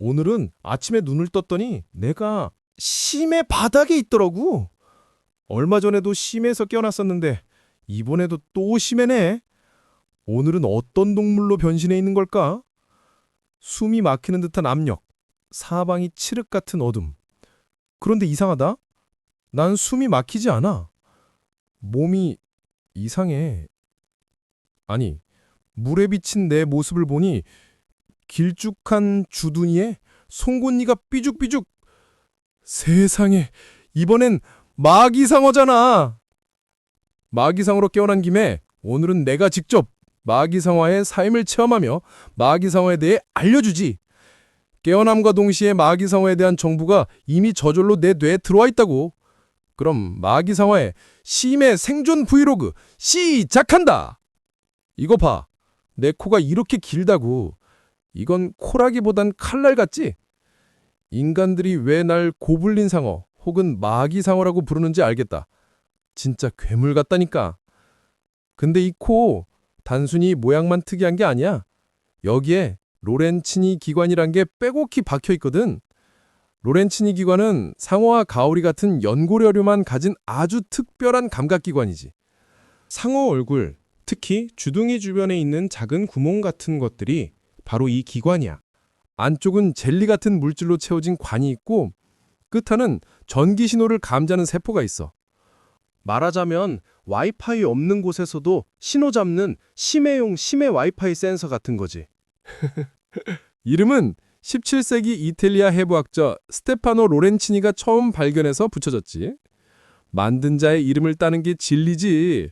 오늘은 아침에 눈을 떴더니 내가 심해 바닥에 있더라고. 얼마 전에도 심해에서 깨어났었는데 이번에도 또 심해네. 오늘은 어떤 동물로 변신해 있는 걸까? 숨이 막히는 듯한 압력, 사방이 칠흑 같은 어둠. 그런데 이상하다. 난 숨이 막히지 않아. 몸이 이상해. 아니, 물에 비친 내 모습을 보니 길쭉한 주둥이에 송곳니가 삐죽삐죽. 세상에, 이번엔 마기상어잖아. 마기상어로 깨어난 김에 오늘은 내가 직접 마기상어의 삶을 체험하며 마기상어에 대해 알려주지. 깨어남과 동시에 마기상어에 대한 정보가 이미 저절로 내 뇌에 들어와 있다고. 그럼 마기상어의 심해 생존 브이로그 시작한다. 이거 봐. 내 코가 이렇게 길다고. 이건 코라기보단 칼날 같지? 인간들이 왜 날 고블린 상어 혹은 마기상어라고 부르는지 알겠다. 진짜 괴물 같다니까. 근데 이 코 단순히 모양만 특이한 게 아니야. 여기에 로렌치니 기관이란 게 빼곡히 박혀 있거든. 로렌치니 기관은 상어와 가오리 같은 연골혈류만 가진 아주 특별한 감각기관이지. 상어 얼굴, 특히 주둥이 주변에 있는 작은 구멍 같은 것들이 바로 이 기관이야. 안쪽은 젤리 같은 물질로 채워진 관이 있고 끝에는 전기 신호를 감지하는 세포가 있어. 말하자면 와이파이 없는 곳에서도 신호 잡는 심해용 심해 와이파이 센서 같은 거지. 이름은 17세기 이탈리아 해부학자 스테파노 로렌치니가 처음 발견해서 붙여졌지. 만든 자의 이름을 따는 게 진리지.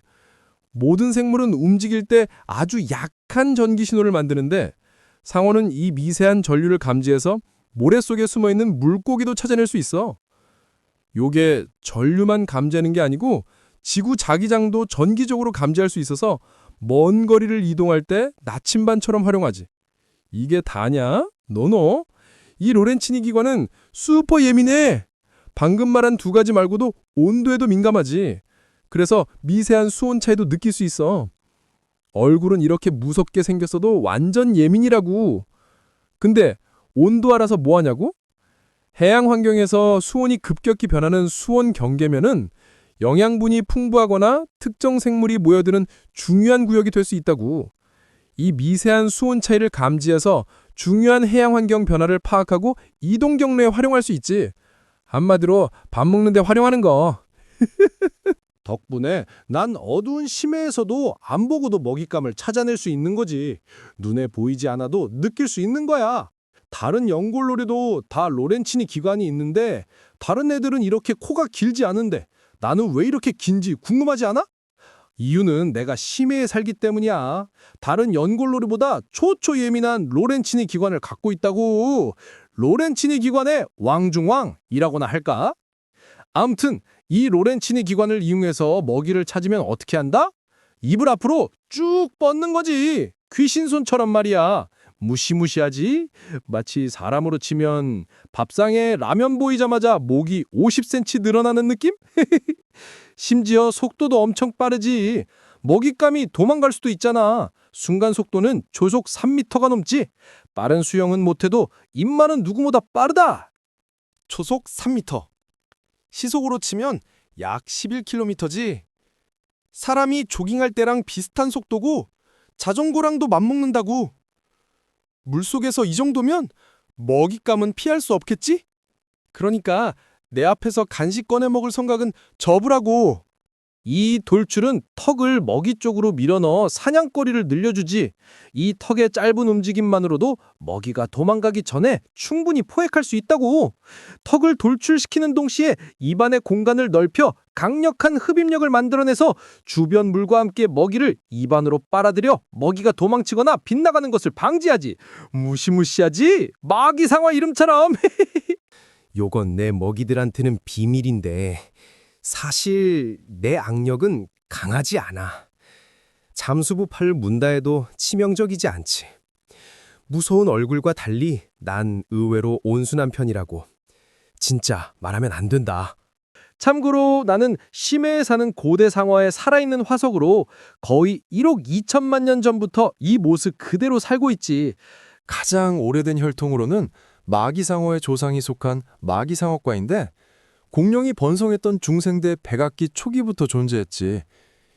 모든 생물은 움직일 때 아주 약한 전기 신호를 만드는데 상어는 이 미세한 전류를 감지해서 모래 속에 숨어있는 물고기도 찾아낼 수 있어. 요게 전류만 감지하는 게 아니고 지구 자기장도 전기적으로 감지할 수 있어서 먼 거리를 이동할 때 나침반처럼 활용하지. 이게 다냐? 노노. 이 로렌치니 기관은 슈퍼 예민해. 방금 말한 두 가지 말고도 온도에도 민감하지. 그래서 미세한 수온 차이도 느낄 수 있어. 얼굴은 이렇게 무섭게 생겼어도 완전 예민이라고. 근데 온도 알아서 뭐 하냐고? 해양 환경에서 수온이 급격히 변하는 수온 경계면은 영양분이 풍부하거나 특정 생물이 모여드는 중요한 구역이 될 수 있다고. 이 미세한 수온 차이를 감지해서 중요한 해양 환경 변화를 파악하고 이동 경로에 활용할 수 있지. 한마디로 밥 먹는 데 활용하는 거. 덕분에 난 어두운 심해에서도 안 보고도 먹잇감을 찾아낼 수 있는 거지. 눈에 보이지 않아도 느낄 수 있는 거야. 다른 연골놀이도 다 로렌치니 기관이 있는데 다른 애들은 이렇게 코가 길지 않은데 나는 왜 이렇게 긴지 궁금하지 않아? 이유는 내가 심해에 살기 때문이야. 다른 연골놀이보다 초초 예민한 로렌치니 기관을 갖고 있다고. 로렌치니 기관의 왕중왕이라고나 할까? 암튼 이 로렌치니 기관을 이용해서 먹이를 찾으면 어떻게 한다? 입을 앞으로 쭉 뻗는 거지. 귀신손처럼 말이야. 무시무시하지? 마치 사람으로 치면 밥상에 라면 보이자마자 목이 50cm 늘어나는 느낌? 심지어 속도도 엄청 빠르지. 먹잇감이 도망갈 수도 있잖아. 순간 속도는 초속 3m가 넘지. 빠른 수영은 못해도 입만은 누구보다 빠르다. 초속 3m. 시속으로 치면 약 11km지. 사람이 조깅할 때랑 비슷한 속도고 자전거랑도 맞먹는다고. 물속에서 이 정도면 먹잇감은 피할 수 없겠지? 그러니까 내 앞에서 간식 꺼내 먹을 생각은 접으라고. 이 돌출은 턱을 먹이 쪽으로 밀어넣어 사냥거리를 늘려주지. 이 턱의 짧은 움직임만으로도 먹이가 도망가기 전에 충분히 포획할 수 있다고. 턱을 돌출시키는 동시에 입안의 공간을 넓혀 강력한 흡입력을 만들어내서 주변 물과 함께 먹이를 입안으로 빨아들여 먹이가 도망치거나 빗나가는 것을 방지하지. 무시무시하지? 마기상어 이름처럼. 요건 내 먹이들한테는 비밀인데 사실 내 악력은 강하지 않아. 잠수부 팔을 문다 해도 치명적이지 않지. 무서운 얼굴과 달리 난 의외로 온순한 편이라고. 진짜 말하면 안 된다. 참고로 나는 심해에 사는 고대 상어의 살아있는 화석으로 거의 1억 2천만 년 전부터 이 모습 그대로 살고 있지. 가장 오래된 혈통으로는 마기상어의 조상이 속한 마기상어과인데 공룡이 번성했던 중생대 백악기 초기부터 존재했지.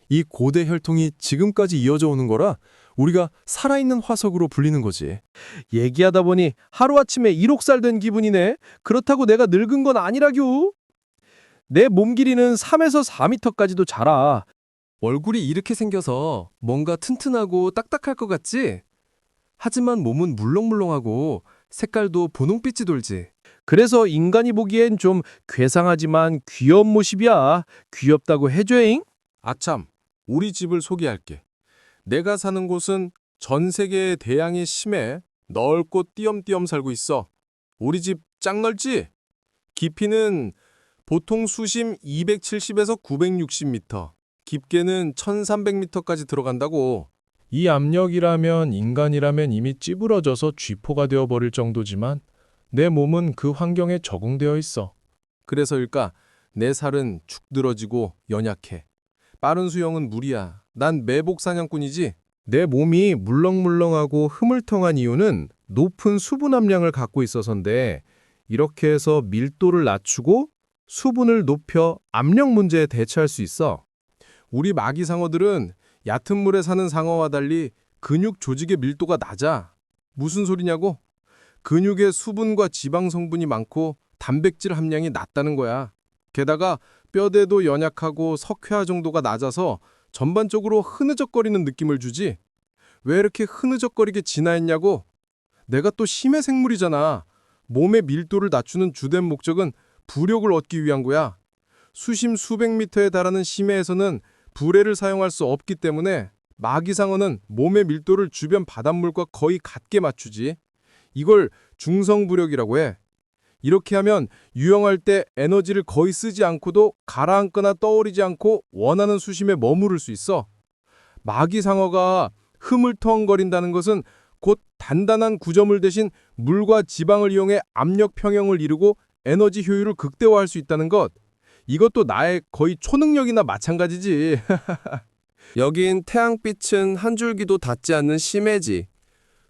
이 고대 혈통이 지금까지 이어져 오는 거라 우리가 살아있는 화석으로 불리는 거지. 얘기하다 보니 하루아침에 1억 살 된 기분이네. 그렇다고 내가 늙은 건 아니라규. 내 몸 길이는 3에서 4미터까지도 자라. 얼굴이 이렇게 생겨서 뭔가 튼튼하고 딱딱할 것 같지? 하지만 몸은 물렁물렁하고 색깔도 분홍빛이 돌지. 그래서 인간이 보기엔 좀 괴상하지만 귀여운 모습이야. 귀엽다고 해줘잉? 아참, 우리 집을 소개할게. 내가 사는 곳은 전 세계의 대양이 심해 넓고 띄엄띄엄 살고 있어. 우리 집 짱 넓지? 깊이는 보통 수심 270에서 960m, 깊게는 1300m까지 들어간다고. 이 압력이라면 인간이라면 이미 찌부러져서 쥐포가 되어버릴 정도지만 내 몸은 그 환경에 적응되어 있어. 그래서일까 내 살은 축 늘어지고 연약해. 빠른 수영은 무리야. 난 매복 사냥꾼이지. 내 몸이 물렁물렁하고 흐물텅한 이유는 높은 수분 함량을 갖고 있어서인데 이렇게 해서 밀도를 낮추고 수분을 높여 압력 문제에 대처할 수 있어. 우리 마기상어들은 얕은 물에 사는 상어와 달리 근육 조직의 밀도가 낮아. 무슨 소리냐고? 근육에 수분과 지방 성분이 많고 단백질 함량이 낮다는 거야. 게다가 뼈대도 연약하고 석회화 정도가 낮아서 전반적으로 흐느적거리는 느낌을 주지. 왜 이렇게 흐느적거리게 진화했냐고? 내가 또 심해 생물이잖아. 몸의 밀도를 낮추는 주된 목적은 부력을 얻기 위한 거야. 수심 수백 미터에 달하는 심해에서는 불에를 사용할 수 없기 때문에 마기상어는 몸의 밀도를 주변 바닷물과 거의 같게 맞추지. 이걸 중성부력이라고 해. 이렇게 하면 유영할 때 에너지를 거의 쓰지 않고도 가라앉거나 떠오르지 않고 원하는 수심에 머무를 수 있어. 마기상어가 흐물텅거린다는 것은 곧 단단한 구조물 대신 물과 지방을 이용해 압력 평형을 이루고 에너지 효율을 극대화할 수 있다는 것. 이것도 나의 거의 초능력이나 마찬가지지. 여긴 태양빛은 한 줄기도 닿지 않는 심해지.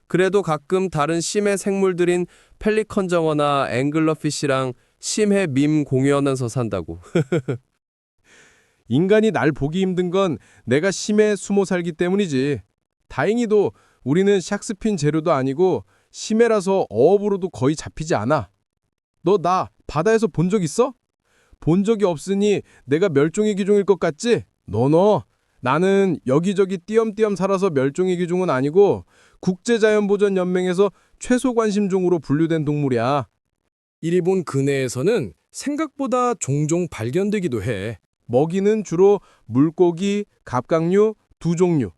그래도 가끔 다른 심해 생물들인 펠리컨 정어나 앵글러피쉬랑 심해 밈 공유하면서 산다고. 인간이 날 보기 힘든 건 내가 심해에 숨어 살기 때문이지. 다행히도 우리는 샥스핀 재료도 아니고 심해라서 어업으로도 거의 잡히지 않아. 너 나 바다에서 본 적 있어? 본 적이 없으니 내가 멸종위 기종일 것 같지? 노노. 나는 여기저기 띄엄띄엄 살아서 멸종위 기종은 아니고 국제자연보전연맹에서 최소 관심종으로 분류된 동물이야. 일본 근해에서는 생각보다 종종 발견되기도 해. 먹이는 주로 물고기, 갑각류 두 종류.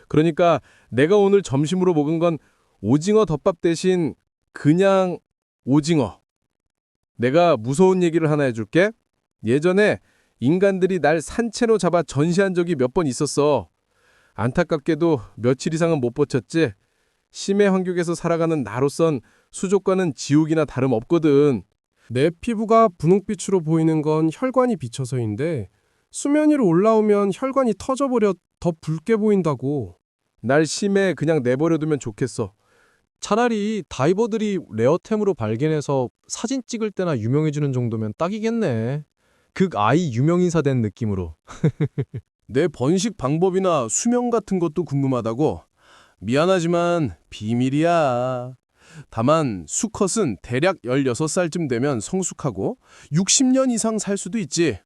그러니까 내가 오늘 점심으로 먹은 건 오징어 덮밥 대신 그냥 오징어. 내가 무서운 얘기를 하나 해줄게. 예전에 인간들이 날 산채로 잡아 전시한 적이 몇 번 있었어. 안타깝게도 며칠 이상은 못 버텼지. 심해 환경에서 살아가는 나로선 수족관은 지옥이나 다름없거든. 내 피부가 분홍빛으로 보이는 건 혈관이 비쳐서인데 수면 위로 올라오면 혈관이 터져버려 더 붉게 보인다고. 날 심해 그냥 내버려두면 좋겠어. 차라리 다이버들이 레어템으로 발견해서 사진 찍을 때나 유명해지는 정도면 딱이겠네. 극 아이 유명인사 된 느낌으로. 내 번식 방법이나 수명 같은 것도 궁금하다고. 미안하지만 비밀이야. 다만 수컷은 대략 16살쯤 되면 성숙하고 60년 이상 살 수도 있지.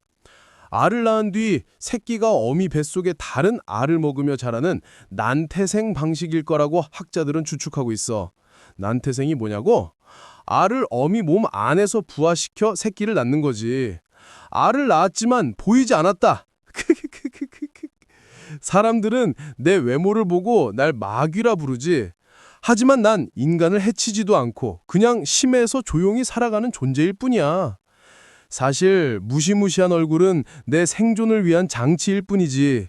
알을 낳은 뒤 새끼가 어미 뱃속에 다른 알을 먹으며 자라는 난태생 방식일 거라고 학자들은 추측하고 있어. 난태생이 뭐냐고? 알을 어미 몸 안에서 부화시켜 새끼를 낳는 거지. 알을 낳았지만 보이지 않았다. 사람들은 내 외모를 보고 날 마귀라 부르지. 하지만 난 인간을 해치지도 않고 그냥 심해서 조용히 살아가는 존재일 뿐이야. 사실 무시무시한 얼굴은 내 생존을 위한 장치일 뿐이지.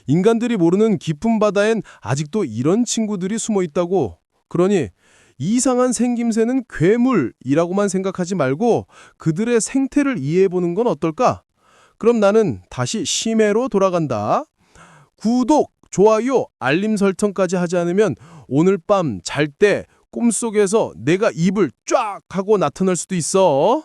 인간들이 모르는 깊은 바다엔 아직도 이런 친구들이 숨어 있다고. 그러니 이상한 생김새는 괴물이라고만 생각하지 말고 그들의 생태를 이해해보는 건 어떨까? 그럼 나는 다시 심해로 돌아간다. 구독, 좋아요, 알림 설정까지 하지 않으면 오늘 밤 잘 때 꿈속에서 내가 입을 쫙 하고 나타날 수도 있어.